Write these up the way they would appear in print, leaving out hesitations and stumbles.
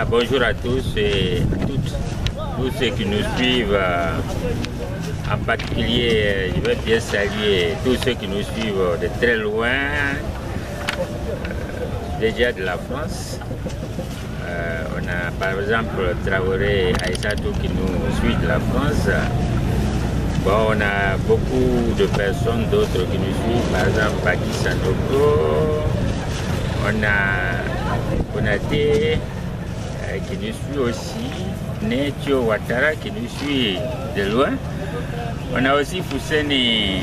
Bonjour à tous et à toutes, tous ceux qui nous suivent, en particulier, je vais bien saluer tous ceux qui nous suivent de très loin, déjà de la France. On a par exemple Traoré Aïssatou qui nous suit de la France. Bon, on a beaucoup de personnes d'autres qui nous suivent, par exemple Baki Sanoko, on a Konaté qui nous suit aussi, Netio Ouattara qui nous suit de loin. On a aussi Fousseni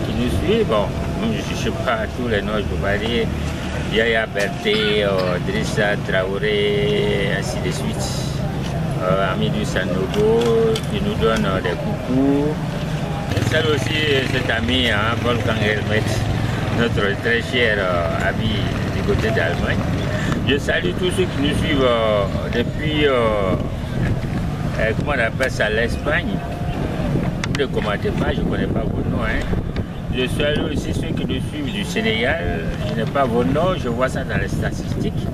qui nous suit. Bon, je ne sais pas tous les noms, je peux pas dire. Yaya Berté, Drissa Traoré, ainsi de suite. Amidou Sanogo qui nous donne des coucous. Je salue aussi cet ami, Wolfgang Helmet, notre très cher ami du côté d'Allemagne. Je salue tous ceux qui nous suivent depuis, comment on appelle ça, l'Espagne. Ne commentez pas, je ne connais pas vos noms. Je salue aussi ceux qui nous suivent du Sénégal. Je n'ai pas vos noms, je vois ça dans les statistiques.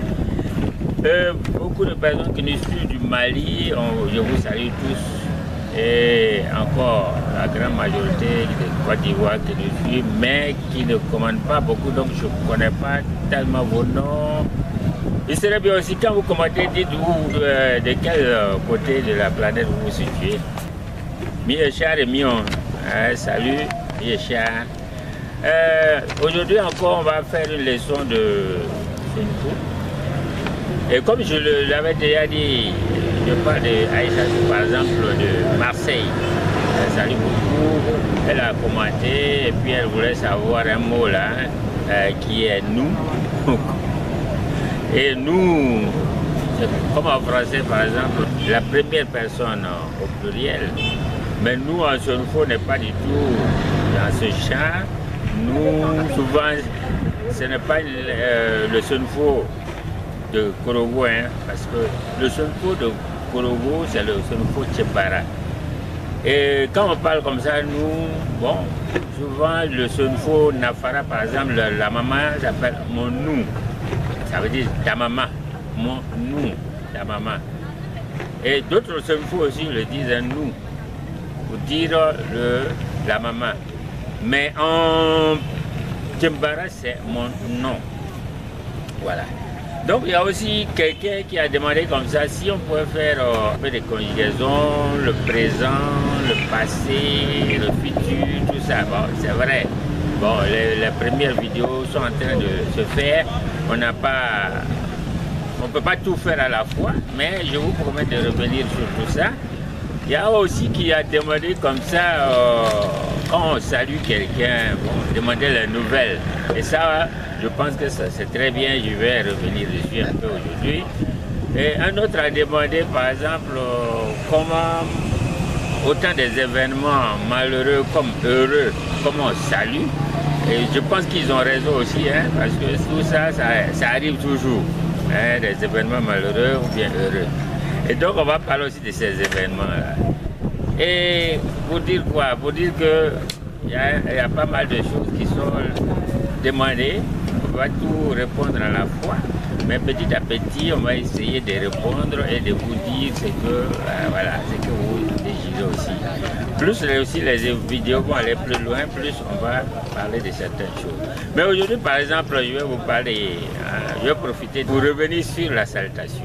Beaucoup de personnes qui nous suivent du Mali, je vous salue tous. Et encore la grande majorité de Côte d'Ivoire qui nous suivent, mais qui ne commandent pas beaucoup, donc je ne connais pas tellement vos noms. Il serait bien aussi quand vous commentez, dites-vous de quel côté de la planète vous vous situez. Miechar et Mion, salut Miechar. Aujourd'hui encore, on va faire une leçon de Senfou. Et comme je l'avais déjà dit, je parle d'Aïssatou, par exemple, de Marseille. Elle salue beaucoup, elle a commenté et puis elle voulait savoir un mot là, qui est nous. Et nous, comme en français par exemple, la première personne au pluriel, mais nous en Senfo n'est pas du tout dans ce champ. Nous, souvent, ce n'est pas le Senfo de Korogo, parce que le Senfo de Korogo, c'est le Senfo Tchembara. Et quand on parle comme ça, nous, bon, souvent le Senfo Nafara, par exemple, la maman s'appelle mon nous. Ça veut dire ta maman, mon nous, ta maman. Et d'autres Senfo aussi le disent nous, pour dire la maman. Mais en Tchembara, c'est mon nom. Voilà. Donc il y a aussi quelqu'un qui a demandé comme ça si on pouvait faire un peu de conjugaison, le présent, le passé, le futur, tout ça. Bon, c'est vrai. Bon, les premières vidéos sont en train de se faire. On n'a pas, on peut pas tout faire à la fois, mais je vous promets de revenir sur tout ça. Il y a aussi qui a demandé comme ça, quand on salue quelqu'un, bon, demander les nouvelles. Et ça, je pense que c'est très bien, je vais revenir dessus un peu aujourd'hui. Et un autre a demandé, par exemple, comment, autant des événements malheureux comme heureux, comment on salue. Et je pense qu'ils ont raison aussi, parce que tout ça, ça arrive toujours, des événements malheureux ou bien heureux. Et donc on va parler aussi de ces événements-là. Et pour dire quoi? Pour dire qu'il y a pas mal de choses qui sont demandées. On va tout répondre à la fois. Mais petit à petit, on va essayer de répondre et de vous dire ce que, voilà, ce que vous désirez aussi. Plus aussi les vidéos vont aller plus loin, plus on va parler de certaines choses. Mais aujourd'hui, par exemple, je vais vous parler, je vais profiter pour revenir sur la salutation.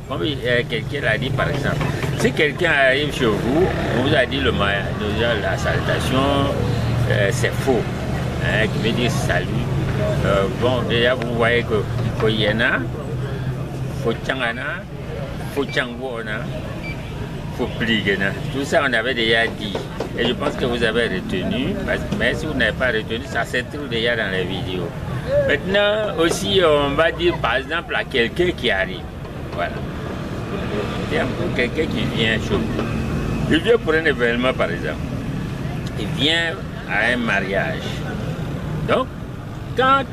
Comme quelqu'un l'a dit par exemple, si quelqu'un arrive chez vous, on vous a dit la salutation, c'est faux, qui veut dire salut. Bon, déjà vous voyez que Foyena, Fochangana, Fochangona, Fopligena, tout ça on avait déjà dit. Et je pense que vous avez retenu, mais si vous n'avez pas retenu, ça se trouve déjà dans les vidéos. Maintenant aussi, on va dire par exemple à quelqu'un qui arrive. Voilà. Pour quelqu'un qui vient chez vous. Il vient pour un événement par exemple. Il vient à un mariage. Donc, quand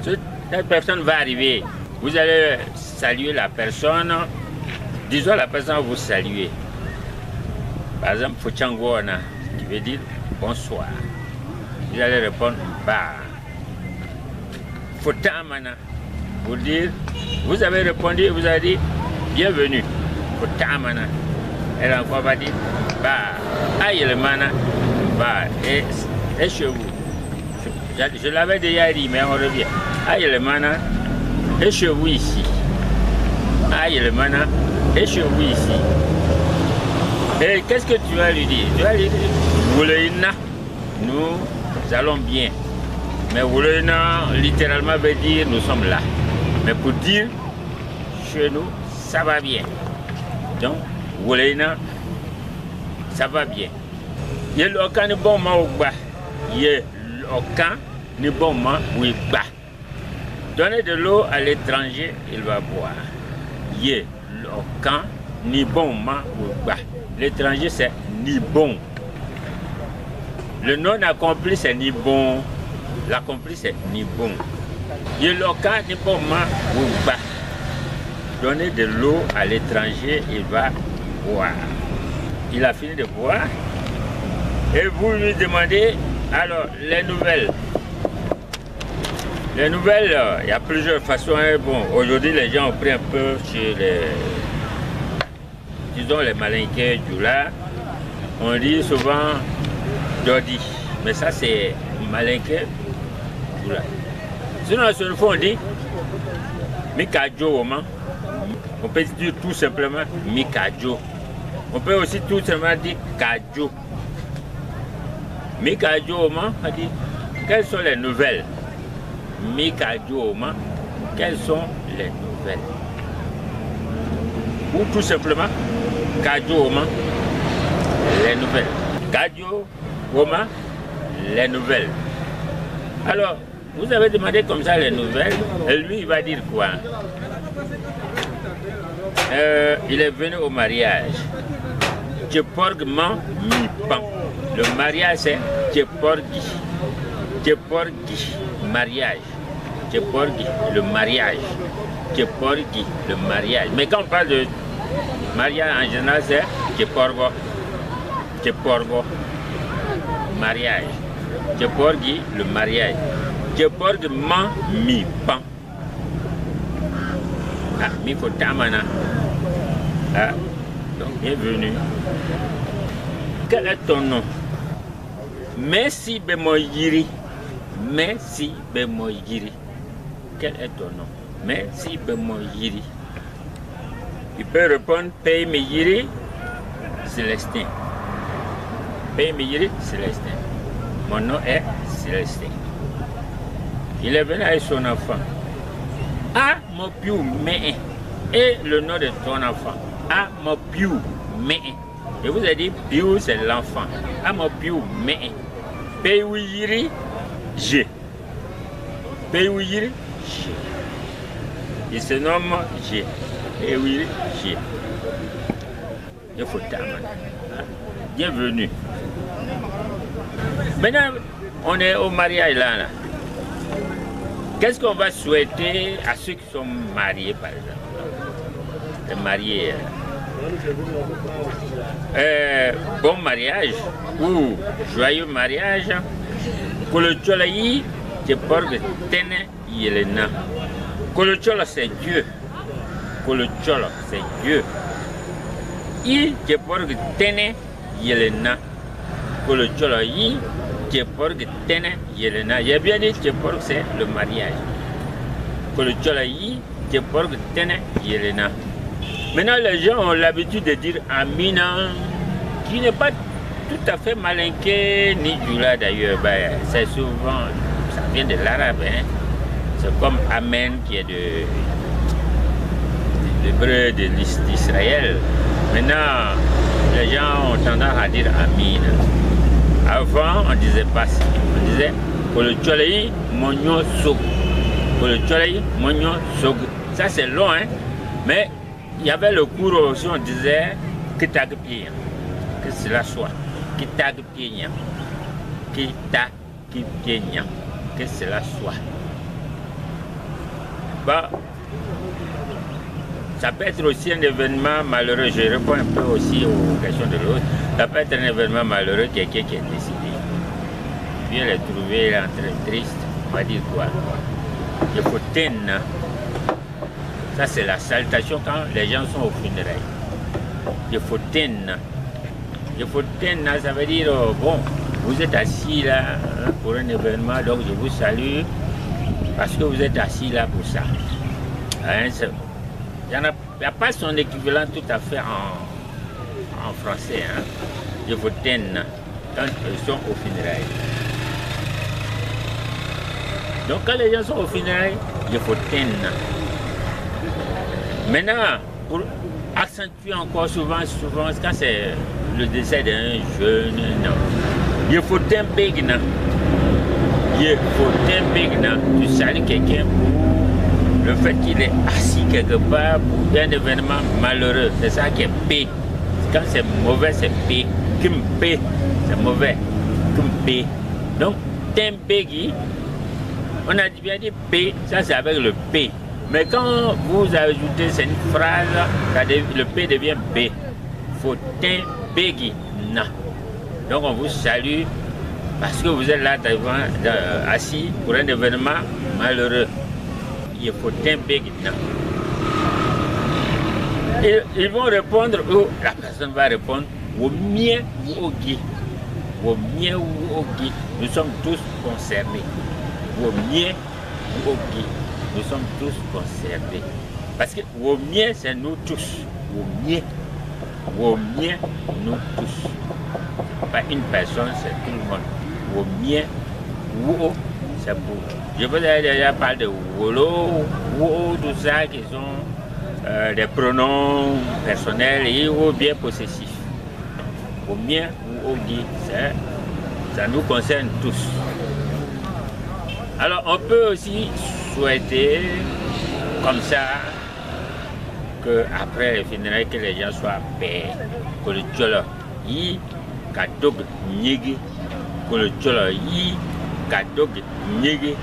cette personne va arriver, vous allez saluer la personne. Disons la personne vous saluer. Par exemple, Fochangona, qui veut dire bonsoir. Vous allez répondre bah. Fotamana, pour dire Vous avez répondu et vous avez dit bienvenue. Elle encore va dire bah, aïe le mana, bah, et chez vous. Je l'avais déjà dit, mais on revient. Aïe le mana, et chez vous ici. Aïe le mana, et chez vous ici. Et qu'est-ce que tu vas lui dire? Tu vas lui dire, Wouleina, nous allons bien. Mais Wouleina, littéralement, veut dire nous sommes là. Mais pour dire, chez nous, ça va bien. Donc, Wouleina, ça va bien. Il y a l'aucun de bon moment au bas. Il y a l'aucun de bon moment où il bat. Donnez de l'eau à l'étranger, il va boire. Il y a l'aucun ni bon moment où il bat. L'étranger, c'est ni bon. Le non accompli, c'est ni bon. L'accompli, c'est ni bon. Il y a l'aucun ni bon moment où il bat. Donnez de l'eau à l'étranger, il va boire. Il a fini de boire. Et vous lui demandez, alors, les nouvelles. Les nouvelles, il y a plusieurs façons. Bon, aujourd'hui, les gens ont pris un peu chez les, disons, les malinqués du là. On dit souvent Dodi. Mais ça, c'est malinqué du là. Sinon, sur le fond, on dit Mikajo. On peut dire tout simplement Mikajo. On peut aussi tout simplement dire Kajo. Mikajo, on dit quelles sont les nouvelles? Mikajo, quelles sont les nouvelles? Ou tout simplement Kajo, les nouvelles. Kajo, les nouvelles. Alors, vous avez demandé comme ça les nouvelles, et lui il va dire quoi? Il est venu au mariage. Tcheporgman mi pan. Le mariage c'est Tcheporgi. Tcheporgi, mariage. Tcheporgi, le mariage. Tcheporgi, le mariage. Mais quand on parle de mariage en général, c'est Tcheporgo. Tcheporgo, mariage. Tcheporgi, le mariage. Tcheporgman mi pan. Ah, mi fotamana. Ah, donc bienvenue. Quel est ton nom? Messi Bemoyiri. Messi Bemoyiri. Quel est ton nom? Messi Bemoyiri. Il peut répondre Pei Meyiri Célestin. Pei Meyiri Célestin. Mon nom est Célestin. Il est venu avec son enfant. Ah, mon piou, mais. Et le nom de ton enfant. Ah, mon piou, mais. Je vous ai dit, piou, c'est l'enfant. Ah, mon piou, mais. Peiwiri, G. Peiwiri, G. Il se nomme G. Peiwiri, G. Il faut t'amener. Bienvenue. Maintenant, on est au mariage là. Qu'est-ce qu'on va souhaiter à ceux qui sont mariés, par exemple? Les mariés. Bon mariage ou joyeux mariage. Kolocholayi, tu portes tene yelena. Kolochola, c'est Dieu. Kolochola, c'est Dieu. I, tu portes tene yelena. Kolochola, i. J'ai bien dit que c'est le mariage. Maintenant, les gens ont l'habitude de dire Amina, qui n'est pas tout à fait malinqué ni du là d'ailleurs. Ben, c'est souvent, ça vient de l'arabe. Hein. C'est comme Amen qui est de l'hébreu d'Israël. Maintenant, les gens ont tendance à dire Amina. Avant, on ne disait pas ça. On disait Kolocholayi Monyo Sog. Kolocholayi Monyo Sog. Ça, c'est long, hein. Mais il y avait le cours aussi, on disait Kitagpien. Que cela soit. Kitagpien. Kitagpien. Que cela soit. Bah, ça peut être aussi un événement malheureux. Je réponds un peu aussi aux questions de l'autre. Ça peut être un événement malheureux, quelqu'un qui est décédé. Puis elle est trouvée, elle est en train triste. On va dire quoi? Il faut tenir. Ça, c'est la salutation quand les gens sont aux funérailles. Yefoten. Yefoten, ça veut dire, bon, vous êtes assis là hein, pour un événement, donc je vous salue parce que vous êtes assis là pour ça. Hein, il n'y a pas son équivalent tout à fait en français. Hein. Yefoten, quand ils sont aux funérailles. Donc quand les gens sont aux funérailles, Yefoten. Maintenant, pour accentuer encore souvent, quand c'est le décès d'un jeune, non. Yefoten Begna. Yefoten Begna. Tu salues quelqu'un pour le fait qu'il est assis quelque part pour un événement malheureux. C'est ça qui est P. Quand c'est mauvais, c'est P. Kimpe, c'est mauvais. Kimpe. Donc, Tempegi, on a bien dit P, ça c'est avec le P. Mais quand vous ajoutez cette phrase, le P devient B. Fotin Begi Na. Donc on vous salue parce que vous êtes là devant, assis pour un événement malheureux. Il faut Begi Na. Ils vont répondre, ou la personne va répondre, au mien ou au gui. Au mien ou au gui. Nous sommes tous concernés. Au mien ou au gui. Nous sommes tous concernés. Parce que au mien, c'est nous tous. Au mien, nous tous. Pas une personne, c'est tout le monde. Au mien, ou c'est pour. Je vous ai déjà parlé de wolo, ou tout ça qui sont des pronoms personnels et ou bien possessifs. Au mien ou au gui, ça nous concerne tous. Alors on peut aussi souhaiter comme ça que après les funérailles que les gens soient en paix, que le tcholo y kadog nyigi, que le tcholo y kadog nyigi,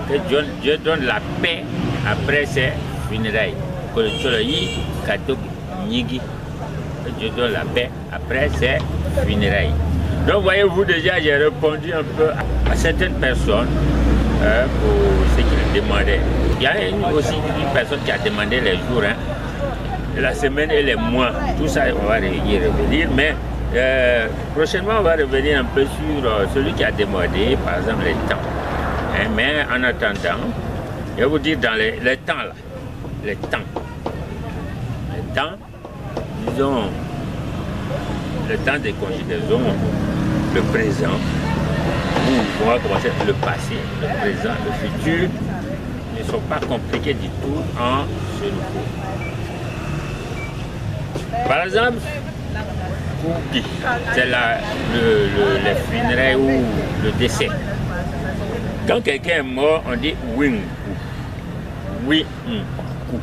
que Dieu donne la paix après ces funérailles, que le tcholo y kadog nyigi, que Dieu donne la paix après ces funérailles. Donc voyez-vous déjà j'ai répondu un peu à certaines personnes. Pour ce qu'ils demandaient. Il y a aussi une personne qui a demandé les jours, hein, la semaine et les mois. Tout ça, on va y revenir. Mais prochainement, on va revenir un peu sur celui qui a demandé, par exemple, les temps. Hein, mais en attendant, je vais vous dire dans les temps là. Les temps. Les temps, disons, le temps des conjugaisons, le présent. On va commencer le passé, le présent, le futur ne sont pas compliqués du tout en ce niveau. Par exemple, c'est les funérailles ou le décès. Quand quelqu'un est mort, on dit wing. Oui, coup.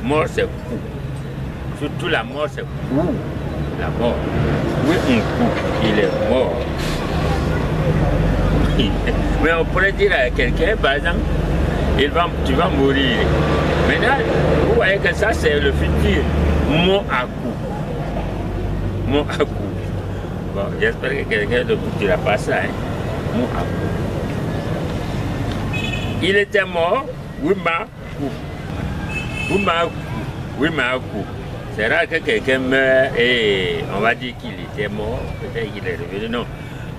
Mort, c'est coup. Surtout la mort, c'est coup. La mort. Oui, coup. Il est mort. Mais on pourrait dire à quelqu'un, par exemple, tu vas mourir. Maintenant, vous voyez que ça, c'est le futur. Mon à coup. Mon à coup. Bon, j'espère que quelqu'un ne vous dira pas ça. Hein. Mon à coup. Il était mort, oui, ma coup. Oui, ma coup. Oui, ma coup. C'est rare que quelqu'un meure et on va dire qu'il était mort. Peut-être qu'il est revenu. Non.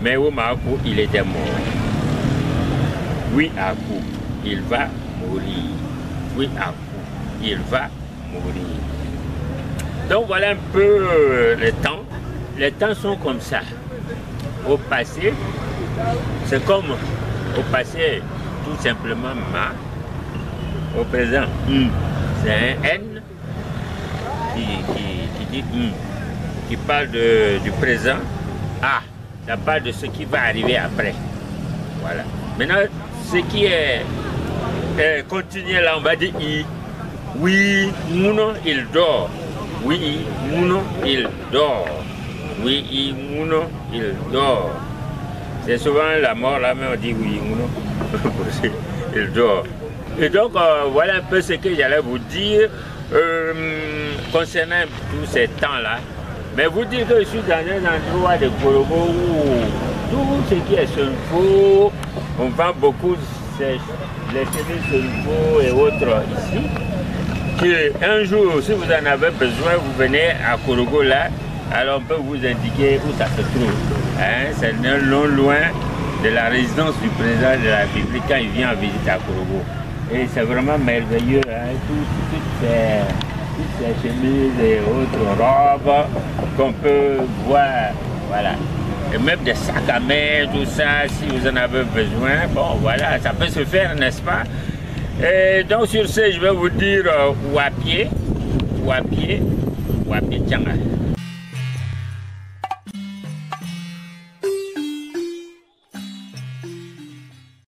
Mais au Marco, il était mort. Oui, à coup, il va mourir. Oui, à coup, il va mourir. Donc voilà un peu les temps. Les temps sont comme ça. Au passé, c'est comme au passé, tout simplement ma. Au présent, c'est un N qui dit qui parle du présent. A. Ça parle de ce qui va arriver après. Voilà. Maintenant, ce qui est continué là, on va dire I. Oui, Mouno, il dort. Oui, Mouno, il dort. Oui, Mouno, il dort. C'est souvent la mort là, mais on dit oui, Mouno, il dort. Et donc, voilà un peu ce que j'allais vous dire concernant tous ces temps-là. Mais vous dites que je suis dans un endroit de Korobo où tout ce qui est sulfo, on vend beaucoup les cheveux sulfo et autres ici. qu'un jour, si vous en avez besoin, vous venez à Korogo là, alors on peut vous indiquer où ça se trouve. Hein? C'est non loin de la résidence du président de la République quand il vient en visite à Korogo. Et c'est vraiment merveilleux, hein? Toutes ces chemises et autres robes qu'on peut voir, voilà. Et même des sacs à main, tout ça, si vous en avez besoin, bon voilà, ça peut se faire, n'est-ce pas? Et donc sur ce, je vais vous dire ou à pied, Tchanga.